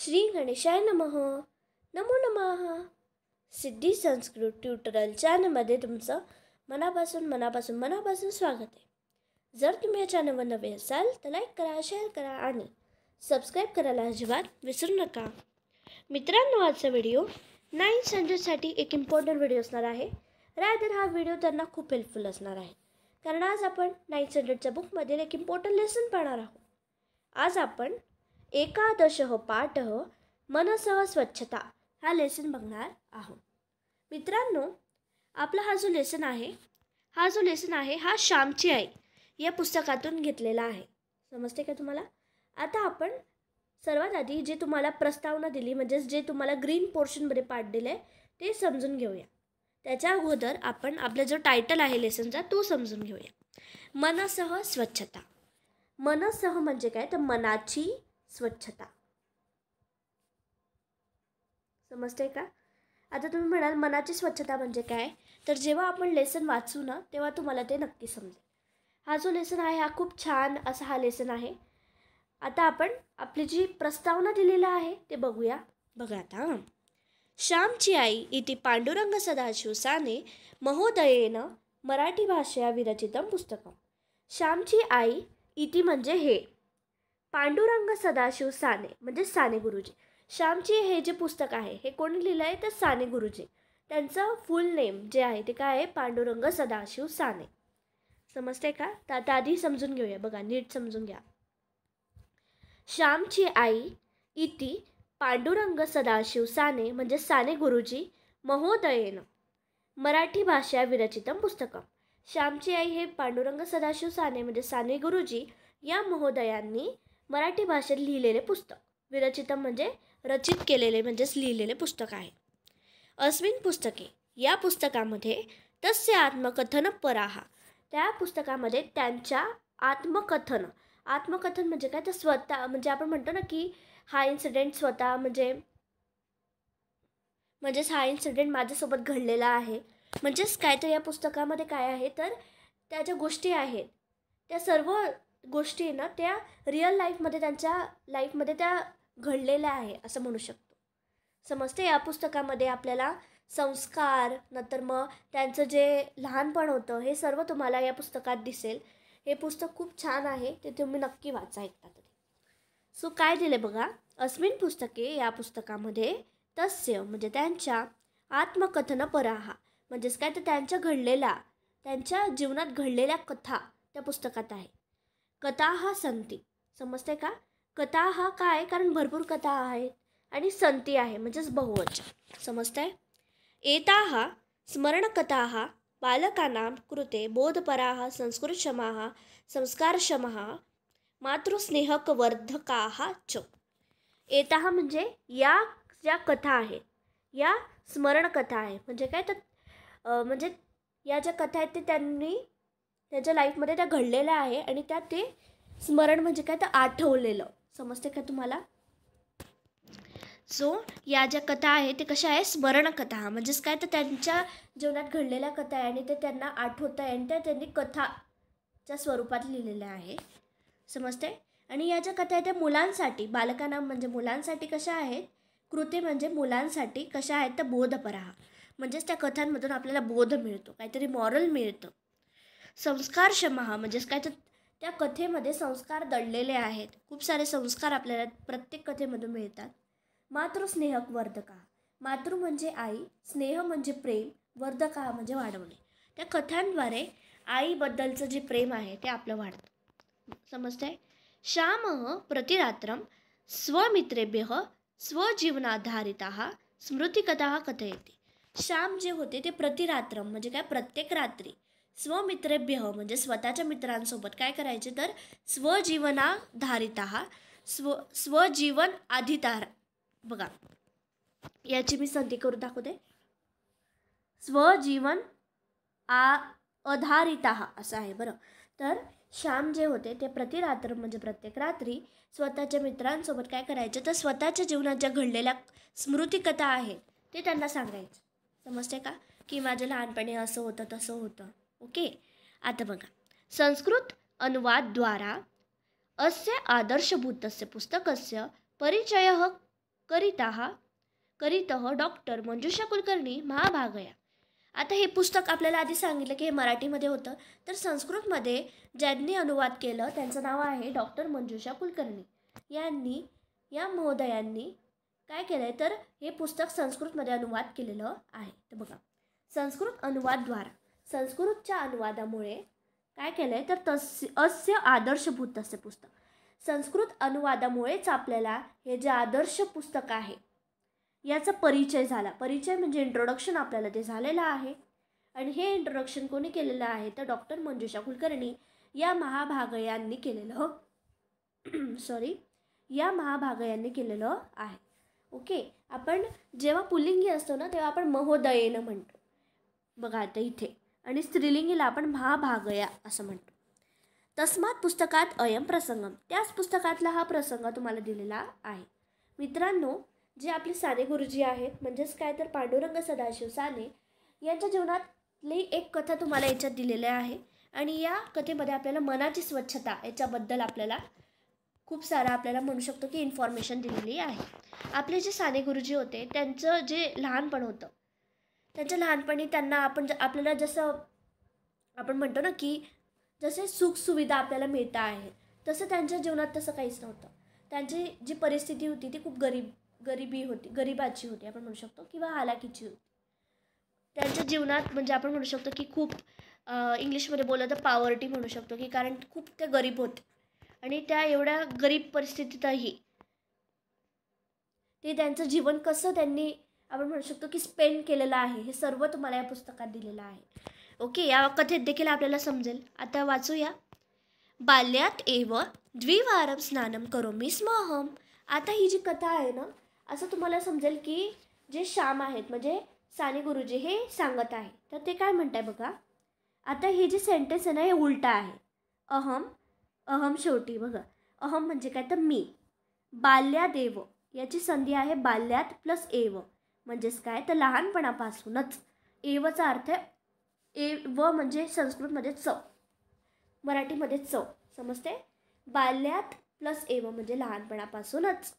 श्री गणेशाय नमः. नमो नमः. सिद्धी संस्कृत ट्युटोरियल चॅनलमध्ये तुमचं मनापासून स्वागत आहे. जर तुम्ही या चॅनलवर नवे असाल तर लाईक करा, शेअर करा आणि सबस्क्राईब करायला अजिबात विसरू नका. मित्रांनो, आजचा व्हिडिओ 9th स्टँडर्डसाठी एक इम्पॉर्टंट व्हिडिओ असणार आहे. रादर हा व्हिडिओ त्यांना खूप हेल्पफुल असणार आहे, कारण आज आपण 9th स्टँडर्डच्या बुकमधील एक इम्पॉर्टंट लेसन पाहणार आहोत. आज आपण एकादशः पाठः मनसः स्वच्छता हा लेसन बघणार आहोत. मित्रांनो, आपला हा जो लेसन आहे हा श्यामची आई या पुस्तकातून घेतलेला आहे. समजते का तुम्हाला? आता आपण सर्वात आधी जे तुम्हाला प्रस्तावना दिली, म्हणजे जे तुम्हाला ग्रीन पोर्शनमध्ये पाठ दिले ते समजून घेऊया. त्याच्या अगोदर आपण आपला जो टायटल आहे लेसनचा तो समजून घेऊया. मनसः स्वच्छता. मनसः म्हणजे काय? तर मनाची स्वच्छता. समजते का? आता तुम्ही म्हणाल मनाची स्वच्छता म्हणजे काय? तर जेव्हा आपण लेसन वाचू ना तेव्हा तुम्हाला ते नक्की समजेल. हा जो लेसन आहे हा खूप छान असा हा लेसन आहे. आता आपण आपली जी प्रस्तावना दिलेला आहे ते बघूया. बघा आता. श्यामची आई इति पांडुरंग सदाशिव साने महोदयेन मराठी भाषया विरचितं पुस्तकं. श्यामची आई इति म्हणजे हे, पांडुरंग सदाशिव साने म्हणजे साने गुरुजी. श्यामची हे जे पुस्तक आहे हे कोणी लिहिलं आहे? तर साने गुरुजी. त्यांचं फुल नेम जे आहे ते काय आहे? पांडुरंग सदाशिव साने. समजते का? तर आता आधी समजून घेऊया. बघा, नीट समजून घ्या. श्यामची आई इति पांडुरंग सदाशिव साने म्हणजे साने गुरुजी महोदयेन मराठी भाषा विरचितं पुस्तकं. श्यामची आई हे पांडुरंग सदाशिव साने म्हणजे साने गुरुजी या महोदयांनी मराठी भाषेत लिहिलेले पुस्तक. विरचितं म्हणजे रचित केलेले म्हणजेच लिहिलेले पुस्तक आहे. अस्मिन् पुस्तके या पुस्तकामध्ये तस्य आत्मकथन पराः, त्या पुस्तकामध्ये त्यांच्या आत्मकथन म्हणजे काय? तर स्वतः, म्हणजे आपण म्हणतो ना की हा इन्सिडेंट स्वतः म्हणजेच हा इन्सिडेंट माझ्यासोबत घडलेला आहे. म्हणजेच काय? तर या पुस्तकामध्ये काय आहे? तर त्या ज्या गोष्टी आहेत त्या सर्व गोष्टी ना त्या रिअल लाईफमध्ये, त्यांच्या लाईफमध्ये त्या घडलेल्या आहे असं म्हणू शकतो. समजते? या पुस्तकामध्ये आपल्याला संस्कार, नंतर मग त्यांचं जे लहानपण होतं हे सर्व तुम्हाला या पुस्तकात दिसेल. हे पुस्तक खूप छान आहे, ते तुम्ही नक्की वाचा एकदा तरी. सो काय दिले बघा. अस्मिन् पुस्तके या पुस्तकामध्ये तस्य म्हणजे त्यांच्या आत्मकथन पराः म्हणजेच काय? तर त्यांच्या जीवनात घडलेल्या कथा त्या पुस्तकात आहे. कथाः सन्ति. समजते का? कथा हा काय? कारण भरपूर कथा आहेत आणि संती आहे म्हणजेच बहुवचन. समजते? एताः स्मरणकथाः बालकानां कृते बोधपराः संस्कृतक्षमाः संस्कारक्षमाः मातृस्नेहकवर्धकाः च. एताः म्हणजे या ज्या कथा आहेत या स्मरणकथा आहे. म्हणजे काय? तर म्हणजे या ज्या कथा आहेत ते त्यांनी त्यांच्या लाईफमध्ये त्या घडलेल्या आहे आणि त्यात ते स्मरण म्हणजे काय? तर आठवलेलं. समजते का तुम्हाला? सो या ज्या कथा आहेत ते कशा आहे? स्मरणकथा म्हणजेच काय? तर त्यांच्या जीवनात घडलेल्या कथा आहे आणि ते त्यांना आठवत आहे आणि त्या त्यांनी कथाच्या स्वरूपात लिहिलेल्या आहे. समजते? आणि या ज्या कथा आहेत त्या मुलांसाठी, बालकांना म्हणजे मुलांसाठी कशा आहेत? कृते म्हणजे मुलांसाठी कशा आहेत? तर बोधपराः म्हणजेच त्या कथांमधून आपल्याला बोध मिळतो, काहीतरी मॉरल मिळतं. संस्कारक्षमाः म्हणजेच काय? तर त्या कथेमध्ये संस्कार दडलेले आहेत. खूप सारे संस्कार आपल्याला प्रत्येक कथेमधून मिळतात. मातृस्नेहकवर्धकाः, मातृ म्हणजे आई, स्नेह म्हणजे प्रेम, वर्धकाः म्हणजे वाढवणे. त्या कथांद्वारे आईबद्दलचं जे प्रेम आहे ते आपलं वाढतं. समजतंय? श्यामः प्रतिरात्रं स्वमित्रेभ्यः स्वजीवनाधारिताः स्मृतिकथाः कथयति. श्याम जे होते ते प्रतिरात्रं म्हणजे काय? प्रत्येक रात्री स्वमित्रेभ्यः म्हणजे स्वतःच्या मित्रांसोबत काय करायचे? तर स्वजीवनाधारिताः स्वजीवन आधारिताः. बघा, याची मी संधी करून दाखवते. स्वजीवन आधारिताः असं आहे बरं. तर श्याम जे होते ते प्रतिरात्र म्हणजे प्रत्येक रात्री स्वतःच्या मित्रांसोबत काय करायचं? तर स्वतःच्या जीवनात ज्या घडलेल्या स्मृतिकथा आहेत ते त्यांना सांगायचं. समजते का? की माझ्या लहानपणी असं होतं तसं होतं. ओके. आता बघा, संस्कृत अनुवादद्वारा अस्य आदर्शभूतस्य पुस्तकस्य परिचयः करीतः डॉक्टर मंजुषा कुलकर्णी महाभागया. आता हे पुस्तक आपल्याला आधी सांगितलं की हे मराठीमध्ये होतं, तर संस्कृतमध्ये ज्यांनी अनुवाद केलं त्यांचं नाव आहे डॉक्टर मंजुषा कुलकर्णी. या महोदयांनी काय केलं आहे तर हे पुस्तक संस्कृतमध्ये अनुवाद केलेलं आहे. तर बघा, संस्कृत अनुवादद्वारा संस्कृतच्या अनुवादामुळे काय केलं आहे तर अस्य आदर्शभूत असे पुस्तक. संस्कृत अनुवादामुळेच आपल्याला हे जे आदर्श पुस्तक आहे याचा परिचय झाला. परिचय म्हणजे इंट्रोडक्शन आपल्याला ते झालेलं आहे. आणि हे इंट्रोडक्शन कोणी केलेलं आहे तर डॉक्टर मंजुषा कुलकर्णी या महाभागयांनी केलेलं आहे. ओके, आपण जेव्हा पुल्लिंगी असतो ना तेव्हा आपण महोदयेनं म्हणतो बघा आता इथे, आणि स्त्रीलिंगीला आपण महाभागया असं म्हणतो. तस्मात पुस्तकात अयम प्रसंगम, त्याच पुस्तकातला हा प्रसंग तुम्हाला दिलेला आहे. मित्रांनो, जे आपले साने गुरुजी आहेत म्हणजेच काय तर पांडुरंग सदाशिव साने यांच्या जीवनातली एक कथा तुम्हाला याच्यात दिलेली आहे. आणि या कथेमध्ये आपल्याला मनाची स्वच्छता याच्याबद्दल आपल्याला खूप सारं आपल्याला म्हणू शकतो की इन्फॉर्मेशन दिलेली आहे. आपले जे साने गुरुजी होते त्यांचं जे लहानपण होतं, त्यांच्या लहानपणी त्यांना आपल्याला जसं आपण म्हणतो ना की जसे सुखसुविधा आपल्याला मिळत आहे तसं त्यांच्या जीवनात तसं काहीच नव्हतं. त्यांची जी परिस्थिती होती ती खूप गरिबाची होती आपण म्हणू शकतो, किंवा हालाकीची होती. त्यांच्या जीवनात म्हणजे आपण म्हणू शकतो की खूप इंग्लिशमध्ये बोललं तर पॉवर्टी म्हणू शकतो की कारण खूप ते गरीब होते. आणि त्या एवढ्या गरीब परिस्थितीतही ते त्यांचं जीवन कसं त्यांनी आपण म्हणू शकतो की स्पेंड केलेलं आहे हे सर्व तुम्हाला या पुस्तकात दिलेलं आहे. ओके, या कथेत देखील आपल्याला समजेल. आता वाचूया. बाल्यात एव द्विवारं स्नानं करोमि स्म. आता ही जी कथा आहे ना, असं तुम्हाला समजेल की जे श्याम आहेत म्हणजे साने गुरुजी हे सांगत आहे. तर ते काय म्हणताय बघा. आता हे जे सेंटेन्स आहे ना हे उलटा आहे. अहम शेवटी बघा, अहम म्हणजे काय तर मी. बाल्यादेव याची संधी आहे बाल्यात प्लस एव, म्हणजेच काय तर लहानपणापासूनच. एवचा अर्थ एव म्हणजे संस्कृतमध्ये चव, मराठीमध्ये चव, समजते. बाल्यात प्लस एव म्हणजे लहानपणापासूनच.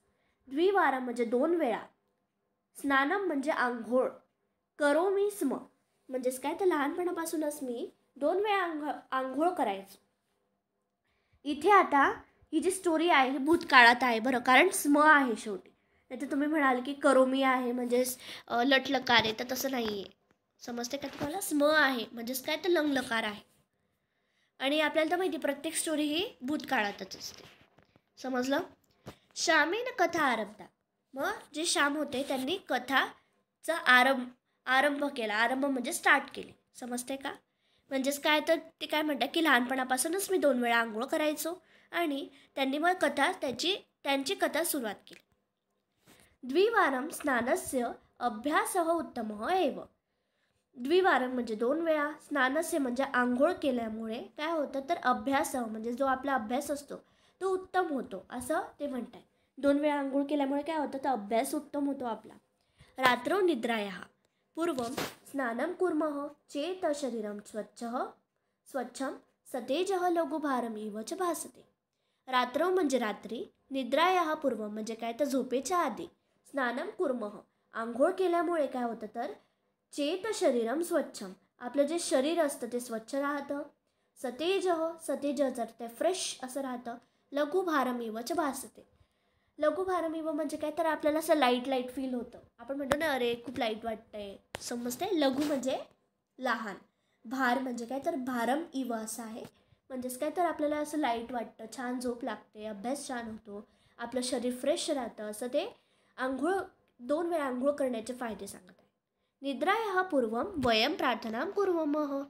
द्विवारं म्हणजे 2 वेळा. स्नानम म्हणजे आंघोळ. करोमि स्म म्हणजेच काय तर लहानपणापासूनच मी 2 वेळा आंघोळ करायचो. इथे आता ही जी स्टोरी आहे ही भूतकाळात आहे बरं, कारण स्म आहे शेवटी. नाही तर तुम्ही म्हणाल की करोमी आहे म्हणजेच लटलकार आहे, तर तसं नाही आहे. समजते का तुम्हाला. स्म आहे म्हणजेच काय तर लंगलकार आहे. आणि आपल्याला तर माहिती प्रत्येक स्टोरी ही भूतकाळातच असते. समजलं. श्यामेन कथा आरंभता. मग जे श्याम होते त्यांनी कथाचा आरंभ केला. आरंभ म्हणजे स्टार्ट केली. समजते का. म्हणजेच काय तर ते काय म्हणतात की लहानपणापासूनच मी 2 वेळा आंघोळ करायचो आणि त्यांनी मग त्यांची कथा सुरुवात केली. द्विवारं स्नानस्य अभ्यासः उत्तमः एव. द्विवारं म्हणजे 2 वेळा. स्नानस्य म्हणजे आंघोळ केल्यामुळे काय होतं तर अभ्यास म्हणजे जो आपला अभ्यास असतो तो उत्तम होतो असं ते म्हणतात. 2 वेळा आंघोळ केल्यामुळे काय होतं तर अभ्यास उत्तम होतो आपला. रात्रौ निद्रायाः पूर्वं स्नानं कुर्मः चेत शरीरं स्वच्छं सतेजः लघुभारमिव च भासते. रात्रौ म्हणजे रात्री. निद्रायाः पूर्वं म्हणजे काय तर झोपेच्या आधी. स्नानं कुर्मः आंघोळ केल्यामुळे काय होतं तर चेत शरीरं स्वच्छं आपलं जे शरीर असतं ते स्वच्छ राहतं. सतेज जर ते फ्रेश असं राहतं. लघुभारमिव च भासते. लघुभारमिव म्हणजे काय तर आपल्याला असं लाईट फील होतं. आपण म्हणतो ना अरे खूप लाईट वाटतंय. समजते. लघु म्हणजे लहान. भार म्हणजे काय तर भारम इव असं आहे. म्हणजेच काय तर आपल्याला असं लाईट वाटतं, छान झोप लागते, अभ्यास छान होतो, आपलं शरीर फ्रेश राहतं. असं ते 2 वेळा आंघोळ करण्याचे फायदे सांगत आहे. निद्रायाः पूर्वं वयं प्रार्थनां कुर्मः.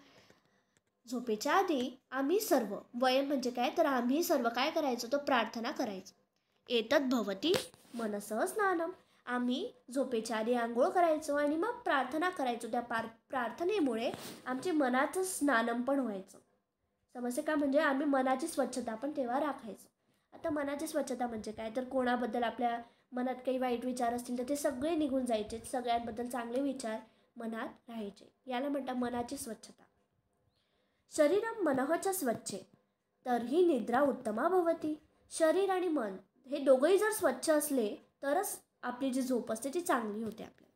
झोपेच्या आधी आम्ही सर्व, वयं म्हणजे काय तर आम्ही सर्व काय करायचो तो प्रार्थना करायचो. एतत् भवती मनसः स्नानम. आम्ही झोपेच्या आधी आंघोळ करायचो आणि मग प्रार्थना करायचो. त्या प्रार्थनेमुळे आमचे मनाचं स्नानम पण व्हायचं. समजते का. म्हणजे आम्ही मनाची स्वच्छता पण तेव्हा राखायचो. आता मनाची स्वच्छता म्हणजे काय तर कोणाबद्दल आपल्या मनात काही वाईट विचार असतील तर ते सगळे निघून जायचे. सगळ्यांबद्दल चांगले विचार मनात राहायचे. याला म्हणतात मनाची स्वच्छता. शरीरं मनः च स्वच्छे तर्हि निद्रा उत्तमा भवती. शरीर आणि मन हे दोघंही जर स्वच्छ असले तरच आपली जी झोप असते ती चांगली होते आपल्याला.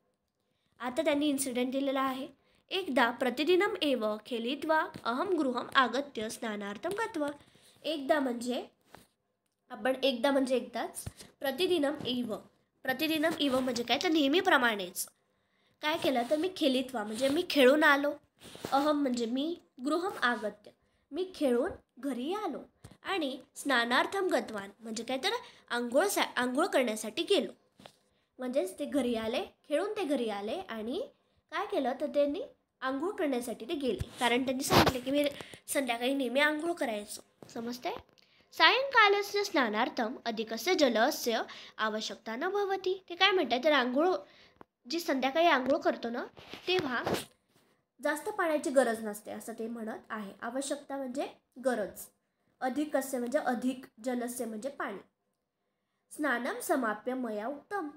आता त्यांनी इन्सिडेंट दिलेला आहे. एकदा प्रतिदिनम एव खेलित्वा अहम गृहम आगत्य स्नानार्थम गत्वा. एकदा म्हणजे एकदाच. प्रतिदिनम इव म्हणजे काय तर नेहमीप्रमाणेच काय केलं तर मी खेलित्वा म्हणजे मी खेळून आलो. अहम म्हणजे मी, गृहम आगत्य मी खेळून घरी आलो, आणि स्नानार्थम गतवान म्हणजे काय तर आंघोळ करण्यासाठी गेलो. म्हणजेच ते घरी आले, खेळून ते घरी आले आणि काय केलं तर त्यांनी आंघोळ करण्यासाठी ते गेले, कारण त्यांनी सांगितले की मी संध्याकाळी नेहमी आंघोळ करायचो. समजते. सायंकालस्य स्नानार्थम अधिकस्य जलस्य आवश्यकता न भवती. ते काय म्हणतात तर आंघोळ जी संध्याकाळी आंघोळ करतो ना तेव्हा जास्त पाण्याची गरज नसते असं ते म्हणत आहे. आवश्यकता म्हणजे गरज, अधिकस्य म्हणजे अधिक, जलस्य म्हणजे पाणी. स्नानम समाप्य मया उत्तम.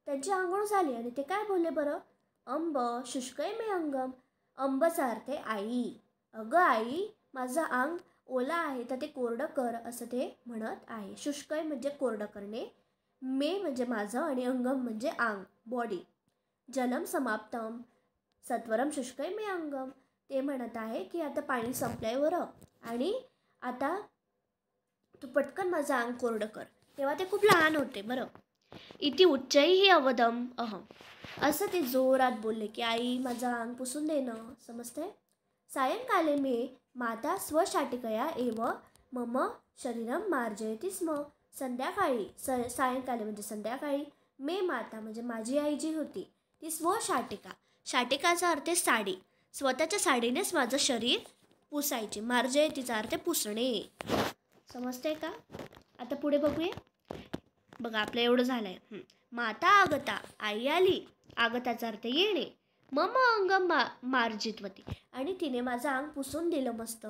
त्यांची आंघोळ झाली आणि ते काय बोलले बरं. अंब शुष्कय मे अंगम. अंबचा अर्थ आहे आई. अगं आई माझं अंग ओला आहे तर ते कोरडं कर असं ते म्हणत आहे. शुष्कय म्हणजे कोरडं करणे, मे म्हणजे माझं, आणि अंगम म्हणजे अंग, बॉडी. जलम समाप्तम सत्वरम शुष्कय मे अंगम. ते म्हणत आहे की आता पाणी संपलंय बरं आणि आता तू पटकन माझं अंग कोरडं कर. तेव्हा ते खूप लहान होते बरं. इति उच्चैः अवदम अहम. असं ते जोरात बोलले की आई माझं अंग पुसून दे ना. समजते. सायंकाले मे माता स्वशाटिकया एव मम शरीरम मार्जयति स्म. संध्याकाळी सायंकाळी म्हणजे संध्याकाळी, मे माता म्हणजे माझी आई जी होती ती स्वशाटिका, शाटिकाचा अर्थ आहे साडी, स्वतःच्या साडीनेच माझं शरीर पुसायची. मार्जयतीचा अर्थ पुसणे. समजते का. आता पुढे बघूया. बघा आपलं एवढं झालंय. माता आगता आई आली, आगताचा अर्थ येणे, मम अंग मार्जितवती आणि तिने माझं अंग पुसून दिलं मस्त.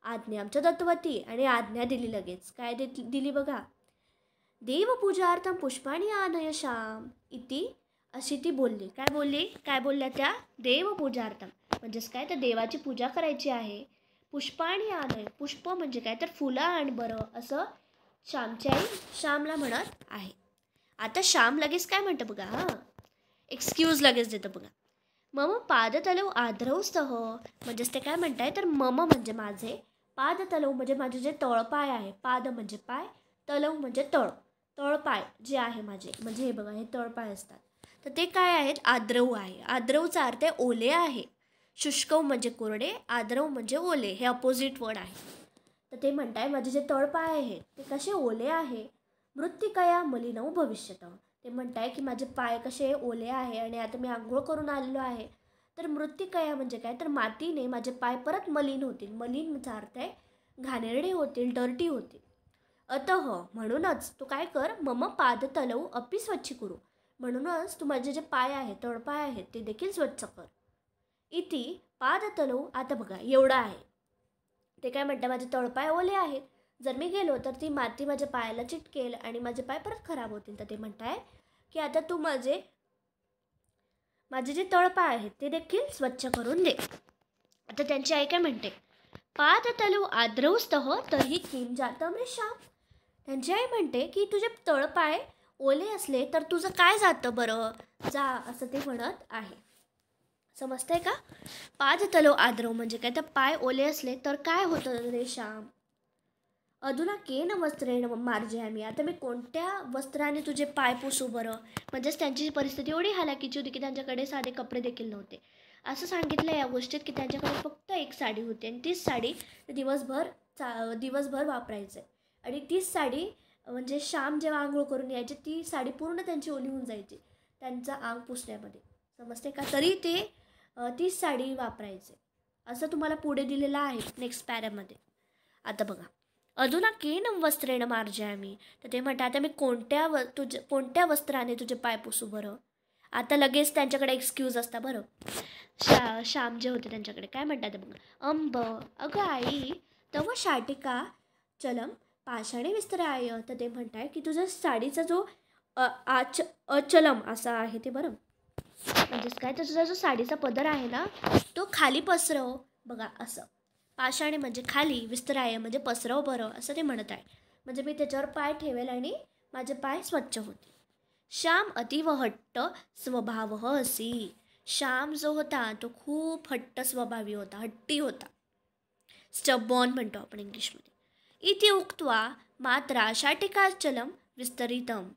आज्ञा आमच्या दत्तवती आणि आज्ञा दिली लगेच. काय दिली बघा. देवपूजार्थम पुष्पाणी आनय श्याम इति. अशी ती बोलली. काय बोलल्या त्या. देवपूजार्थम म्हणजेच काय तर देवाची पूजा करायची आहे. पुष्पाणी आनय, पुष्प म्हणजे काय तर फुलं आण बरं असं श्यामची आई श्यामला म्हणत आहे. आता श्याम लगेच काय म्हणतं बघा. एक्सक्यूज लगेच देतं बघा. मम पादतलव आद्रौस्तः म्हणजेच ते काय म्हणताय तर मम म्हणजे माझे, पादतलव म्हणजे माझे जे तळपाय आहे, पाद म्हणजे पाय, तलव म्हणजे तळपाय जे आहे माझे, म्हणजे हे बघा हे तळपाय असतात. तर ते काय आहेत. आद्रव आहे. आद्रवचा अर्थ आहे ओले आहे. शुष्कव म्हणजे कोरडे, आद्रव म्हणजे ओले. हे अपोजिट वर्ड आहे. तर ते म्हणताय माझे जे तळपाय आहेत ते कसे ओले आहे. मृत्तिकया मलिनौ भविष्यत. ते म्हणताय की माझे पाय कसे ओले आहे आणि आता मी आंघोळ करून आलेलो आहे. तर मृत्तिकया म्हणजे काय तर मातीने माझे पाय परत मलिन होतील. मलिनचा अर्थ आहे घाणेरडे होतील, डर्टी होतील. अतः म्हणूनच तू काय कर. मम पादतलौ अपि स्वच्छ करू. म्हणूनच तू माझे जे पाय आहेत, तळपाय आहेत ते देखील स्वच्छ कर. इति पादतलौ. आता बघा एवढं आहे. ते काय म्हणतात माझे तळपाय ओले आहेत. जर मी गेलो तर ती माती माझ्या पायाला चिटकेल आणि माझे पाय परत खराब होतील. तर ते म्हणताय की आता तू माझे जे तळपाय आहेत ते देखील स्वच्छ करून दे. आता त्यांची आई काय म्हणते. पादतलौ आद्रौस्तः तर्हि किं जातं रे श्याम. त्यांची आई म्हणते की तुझे तळपाय ओले असले तर तुझं काय जातं बरं. जा असं ते म्हणत आहे. समजतंय का. पादतलौ आद्रव म्हणजे काय तर पाय ओले असले तर काय होतं रे श्याम. अधुना केन वस्त्रेण मार्जयामि. आता मी कोणत्या वस्त्राने तुझे पाय पुसू बरं. म्हणजेच त्यांची परिस्थिती एवढी हालाकीची होती की त्यांच्याकडे साधे कपडे देखील नव्हते. असं सांगितलं या गोष्टीत की त्यांच्याकडे फक्त एक साडी होती आणि तीच साडी दिवसभर वापरायचं. आणि तीच साडी म्हणजे श्याम जेव्हा आंघोळ करून यायची ती साडी पूर्ण त्यांची ओली होऊन जायची त्यांचा अंग पुसण्यामध्ये. समजते का. तरी ते तीच साडी वापरायचे असं तुम्हाला पुढे दिलेलं आहे नेक्स्ट पॅरामध्ये. आता बघा. अधुना केन वस्त्रेण मार्जयामि. तर ते म्हणतात आता मी कोणत्या वस्त्राने तुझे पाय पुसू बरं. आता लगेच त्यांच्याकडे एक्सक्यूज असता बरं. श्याम जे होते त्यांच्याकडे काय म्हणतात बघा. अंब अगं आई तव शाटिका चलम पाषाणे विस्तराय. तर ते म्हणताय की तुझ्या साडीचा जो अचलम असा आहे ते बरं. म्हणजेच काय तर तुझा जो साडीचा पदर आहे ना तो खाली पसरव बघा असं. पाषाणे म्हणजे खाली, विस्तराय म्हणजे पसरव बरं असं ते म्हणत आहे. म्हणजे मी त्याच्यावर पाय ठेवेल आणि माझे पाय स्वच्छ होतील. श्याम अतीव हट्ट स्वभाव असी. श्याम जो होता तो खूप हट्ट स्वभावी होता, हट्टी होता. स्टबॉर्न म्हणतो आपण इंग्लिशमध्ये. इति उक्त्वा मात्रा शाटिकाचलम विस्तरितम.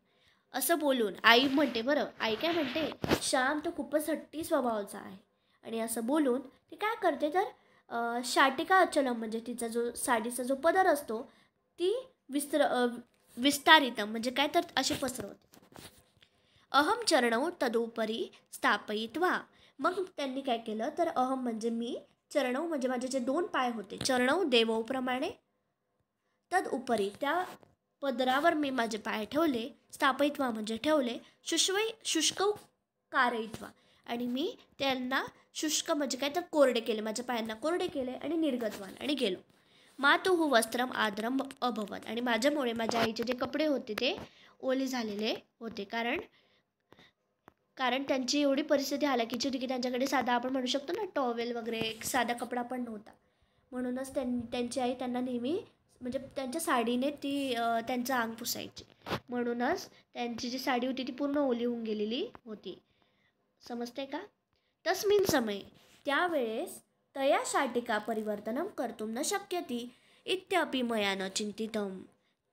असं बोलून आई म्हणते, बरं आई काय म्हणते, श्याम तो खूपच हट्टी स्वभावाचा आहे. आणि असं बोलून ती काय करते तर शाटिका अचलम म्हणजे तिचा जो साडीचा जो पदर असतो ती विस्तारितम म्हणजे काय तर अशी पसरवते. अहम चरणौ तदुपरी स्थापयित्वा. मग त्यांनी काय केलं तर अहम म्हणजे मी, चरणौ म्हणजे माझे जे 2 पाय होते, चरणौ देवौप्रमाणे, तद उपरी त्या पदरावर मी माझे पाय ठेवले, स्थापयित्वा म्हणजे ठेवले, शुष्कौ कारयित्वा आणि मी त्यांना शुष्क म्हणजे काय तर कोरडे केले, माझ्या पायांना कोरडे केले आणि निर्गतवान आणि गेलो. मातुः वस्त्रम आद्रम अभवत. आणि माझ्यामुळे माझ्या आईचे जे कपडे होते ते ओले झालेले होते, कारण त्यांची एवढी परिस्थिती हालाकीची होती की त्यांच्याकडे साधा आपण म्हणू शकतो ना टॉवेल वगैरे एक साधा कपडा पण नव्हता. म्हणूनच त्यांची आई त्यांना नेहमी म्हणजे त्यांच्या साडीने ती त्यांचं अंग पुसायची. म्हणूनच त्यांची जी साडी होती ती पूर्ण ओली होऊन गेलेली होती. समजते का? तस्मिन् समये त्यावेळेस तया शाटिका परिवर्तनं कर्तुं न शक्यते इत्यपि मया न चिंतितम्.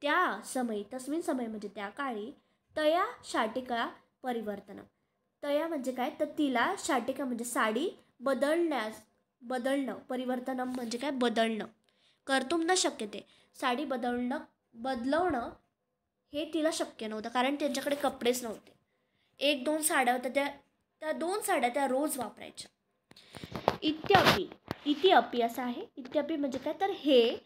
त्या समय, तस्मिन् समय म्हणजे त्या काळी, तया शाटिका परिवर्तनं, तया म्हणजे काय तर तिला, शाटिका म्हणजे साडी बदलणं, परिवर्तनं म्हणजे काय बदलणं, कर्तुं न शक्यते साडी बदलवणं हे तिला शक्य नव्हतं कारण त्यांच्याकडे कपडेच नव्हते. 1-2 साड्या होत्या, त्या 2 साड्या त्या रोज वापरायच्या. इत्यपि असं आहे. इत्यपि म्हणजे काय तर हे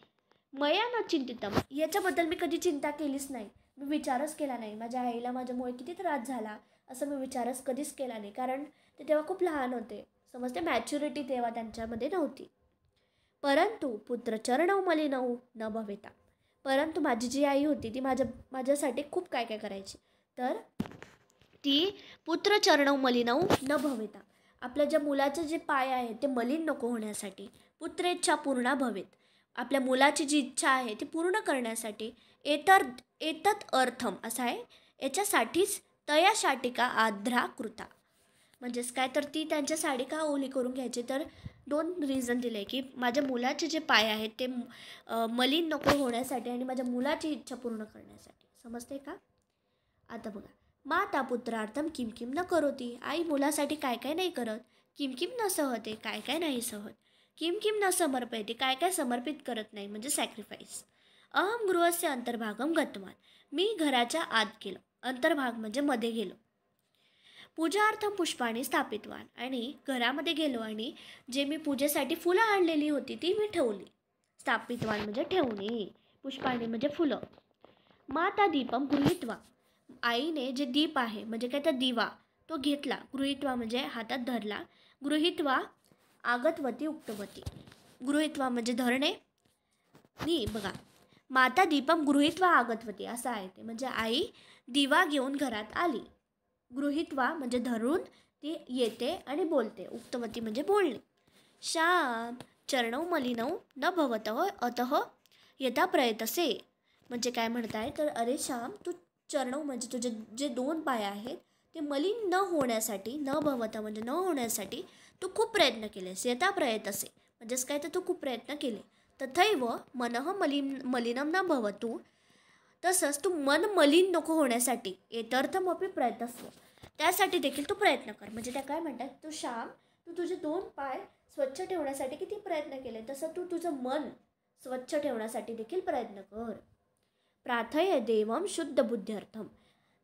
मया न चिंतितम, याच्याबद्दल मी कधी चिंता केलीच नाही, मी विचारच केला नाही. माझ्या आईला माझ्यामुळे किती त्रास झाला असं मी विचारच कधीच केला नाही, कारण ते तेव्हा खूप लहान होते. समजते, मॅच्युरिटी तेव्हा त्यांच्यामध्ये नव्हती. परंतु पुत्रचरणौ मलिनौ न भवेता. परंतु माझी जी आई होती ती माझ्यासाठी खूप काय काय करायची. तर ती पुत्रचरणौ मलिनौ न भवेता, आपल्या ज्या मुलाचे जे पाय आहेत ते मलिन नको होण्यासाठी, पुत्रेच्छा पूर्णा भवेत, आपल्या मुलाची जी इच्छा आहे ती पूर्ण करण्यासाठी, एतत् अर्थम असं आहे, याच्यासाठीच तया शाटिका आद्रा कृता. म्हणजेच काय तर ती त्यांच्या साडी का ओली करून घ्यायची, तर 2 रिझन दिले की माझ्या मुलाचे जे पाय आहेत ते मलिन नको होण्यासाठी आणि माझ्या मुलाची इच्छा पूर्ण करण्यासाठी. समजते का? आता बघा, माता पुत्रार्थम किम किम न करोती. आई मुलासाठी काय काय नाही करत. किम किम न सहते, काय काय नाही सहत. किम किम न समर्पयते, काय काय समर्पित करत नाही म्हणजे सॅक्रिफाईस. अहम गृहस्य अंतर्भागम गतवान. मी घराच्या आत गेलो, अंतर्भाग म्हणजे मध्ये गेलो. पूजार्थम पुष्पाणी स्थापितवान. आणि घरामध्ये गेलो आणि जे मी पूजेसाठी फुलं आणलेली होती ती मी ठेवली. स्थापितवान म्हणजे ठेवणे, पुष्पाणी म्हणजे फुलं. माता दीपम गृहीत्वा. आईने जे दीप आहे म्हणजे काय तर दिवा तो घेतला. गृहीत्वा म्हणजे हातात धरला. गृहीत्वा आगतवती उक्तवती. गृहीत्वा म्हणजे धरणे. नी बघा, माता दीपम गृहीत्वा आगतवती असं आहे ते, म्हणजे आई दिवा घेऊन घरात आली. गृहीत्वा म्हणजे धरून ती येते आणि बोलते. उक्तवती म्हणजे बोलणे. श्याम चरणौ मलिनौ न भवतः अतः यथा प्रयतसे. म्हणजे काय म्हणताय तर अरे श्याम, तू चरणौ म्हणजे तुझे जे 2 पाय आहेत ते मलिन न होण्यासाठी, न भवतः म्हणजे न होण्यासाठी तू खूप प्रयत्न केलेस. यथा प्रयतसे म्हणजेच काय तर तू खूप प्रयत्न केले. तथैव मनः मलिनम न भवतु. तसंच तू मन मलिन नको होण्यासाठी, एतर्थमपि प्रयतस्व, त्यासाठी देखील तू प्रयत्न कर. म्हणजे त्या काय म्हणतात, तू श्याम, तू तुझे 2 पाय स्वच्छ ठेवण्यासाठी किती प्रयत्न केले, तसं तू तुझं मन स्वच्छ ठेवण्यासाठी देखील प्रयत्न कर. प्रार्थय देवम शुद्ध बुद्ध्यर्थम.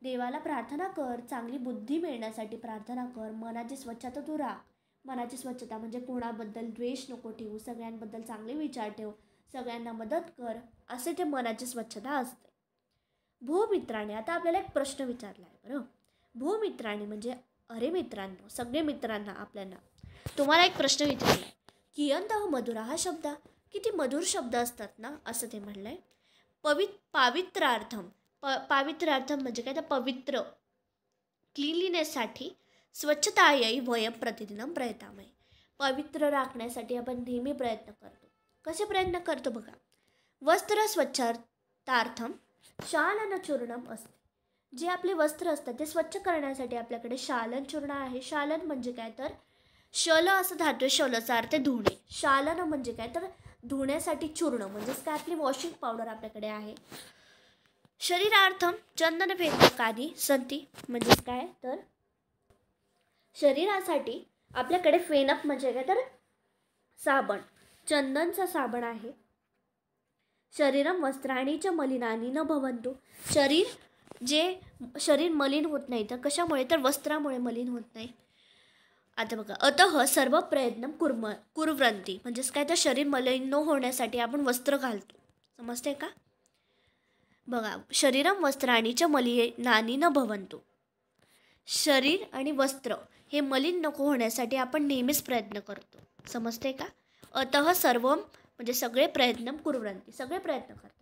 देवाला प्रार्थना कर, चांगली बुद्धी मिळण्यासाठी प्रार्थना कर. मनाची स्वच्छता तू राख. मनाची स्वच्छता म्हणजे कोणाबद्दल द्वेष नको ठेवू, सगळ्यांबद्दल चांगले विचार ठेव, सगळ्यांना मदत कर, असे ते मनाची स्वच्छता असते. भूमित्राने, आता आपल्याला एक प्रश्न विचारला आहे बरं. भूमित्राने म्हणजे अरे मित्रांनो, सगळे मित्रांना आपल्याला तुम्हाला एक प्रश्न विचारला आहे. कियंतः मधुरा हा शब्द, किती मधुर शब्द असतात ना, असं ते म्हणलं आहे. पावित्रार्थम, पावित्रार्थम म्हणजे काय तर पवित्र, क्लीनलीनेससाठी, स्वच्छतायै वयम प्रतिदिनं प्रयतामहे. पवित्र राखण्यासाठी आपण नेहमी प्रयत्न करतो. कसे प्रयत्न करतो बघा. वस्त्र स्वच्छतार्थम शालन चूर्णम असते. जे आपले वस्त्र असतात ते स्वच्छ करण्यासाठी आपल्याकडे शालन चूर्ण आहे. शालन म्हणजे काय तर शल असं धातू आहे, शलचा अर्थ धुणे. शालन म्हणजे काय तर धुण्यासाठी चूर्ण म्हणजेच काय आपली वॉशिंग पावडर आपल्याकडे आहे. शरीरार्थम चंदन फेनकादी संती म्हणजेच काय तर शरीरासाठी आपल्याकडे फेनप म्हणजे काय तर साबण, चंदनचा साबण आहे. शरीरम वस्त्राणी च मलिनानी न भवंतु. शरीर मलिन होत नाही तर कशामुळे तर वस्त्रामुळे मलिन होत नाही. आता बघा, अतः सर्व प्रयत्न कुर्वन्ति म्हणजेच काय तर शरीर मलिन न होण्यासाठी आपण वस्त्र घालतो. समजते का? बघा, शरीरम वस्त्राणी च मलिनानी न भवंतु. शरीर आणि वस्त्र हे मलिन नको होण्यासाठी आपण नेहमीच प्रयत्न करतो. समजते का? अतः सर्व म्हणजे सगळे प्रयत्न कुर्वन्ति, सगळे प्रयत्न करतात.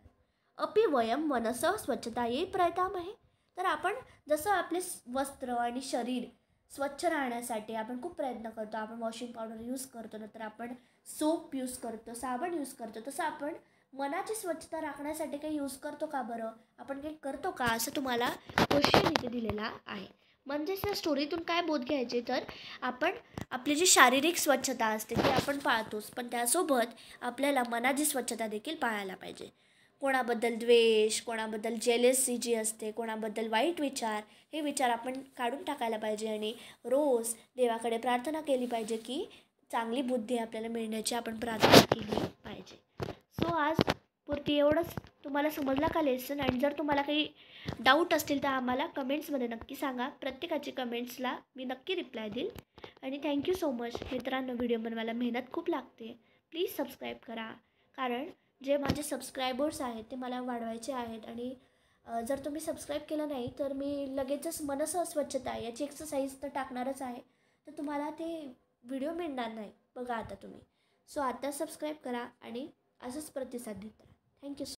अपि वयम मनसः स्वच्छता येई प्रयतामहे. तर आपण जसं आपले वस्त्र आणि शरीर स्वच्छ राहण्यासाठी आपण खूप प्रयत्न करतो. आपण वॉशिंग पावडर यूज करतो, नंतर आपण सोप यूज करतो, साबण यूज करतो. तसं आपण मनाची स्वच्छता राखण्यासाठी काही यूज करतो का बरं? आपण काही करतो का? असं तुम्हाला क्वेश्चन इथे दिलेला आहे. म्हणजेच या स्टोरीतून काय बोध घ्यायचे तर आपण आपली जी शारीरिक स्वच्छता असते ती आपण पाळतोच, पण त्यासोबत आपल्याला मनाची स्वच्छता देखील पाळायला पाहिजे. कोणाबद्दल द्वेष, कोणाबद्दल जेलेसी जी असते, कोणाबद्दल वाईट विचार, हे विचार आपण काढून टाकायला पाहिजे आणि रोज देवाकडे प्रार्थना केली पाहिजे की चांगली बुद्धी आपल्याला मिळण्याची आपण प्रार्थना केली पाहिजे. सो आज पुरती एवढंच. तुम्हाला समजला का लेसन? आणि जर तुम्हाला काही डाऊट असतील तर आम्हाला कमेंट्समध्ये नक्की सांगा. प्रत्येकाची कमेंट्सला मी नक्की रिप्लाय देईल. आणि थँक्यू सो मच. मित्रांनो, व्हिडिओ बनवायला मेहनत खूप लागते. प्लीज सबस्क्राईब करा, कारण जे माझे सबस्क्रायबर्स आहेत ते मला वाढवायचे आहेत. आणि जर तुम्ही सबस्क्राईब केलं नाही तर मी लगेचच मनसः स्वच्छता याची एक्सरसाइज तर टाकणारच आहे, तर तुम्हाला ते व्हिडिओ मिळणार नाही. बघा आता तुम्ही. सो आता सबस्क्राईब करा आणि असंच प्रतिसाद देता. थँक्यू.